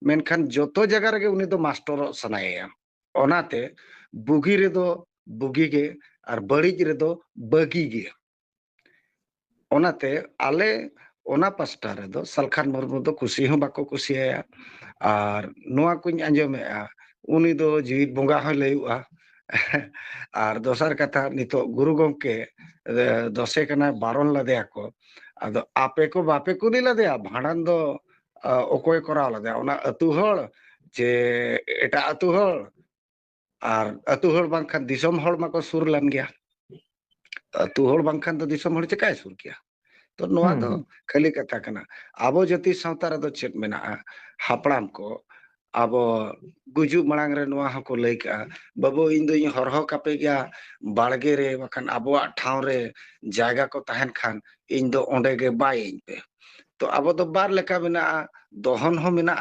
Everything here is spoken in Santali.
मेनखान जोतो जगह रे उनी दो मास्टर सनाया ओनाते बुगी रे दो बुगी गे और बड़िज रे दो बगी गे ओनाते आले ओना पास्टा रे दो सलखान मुर्मू दो कुसी हूं बाको कुसिया और नोआ कुछ आंजमेआ उनी दो जीवित बोंगा हो लयुआ और दोसर कथा नितो गुरु गंके दसे कना बारन लदेया को अदो आपे को बापे को नी लदेया भांडन दो ओकोय कराव लदेया ओना अतु हळ जे एटा अतु हळ और अतु हळ बांखान दिसम हळ माको सुर लन गया अतु हळ बांखान तो दिसम हळ चकाय सुर गया तो नोआ दो खाली कथा कना आबो जति सावता रे दो चेत मेना हापड़ाम को आबो गुजु मणांग रे नोआ हको लई का बाबू इन दो हरहो कापे गया बाड़गे रे बखान आबो ठाव रे जायगा को तहन खान इन दो ओंडे गे बाय पे तो आबो दो बार लेका मेना दोहन हो मेना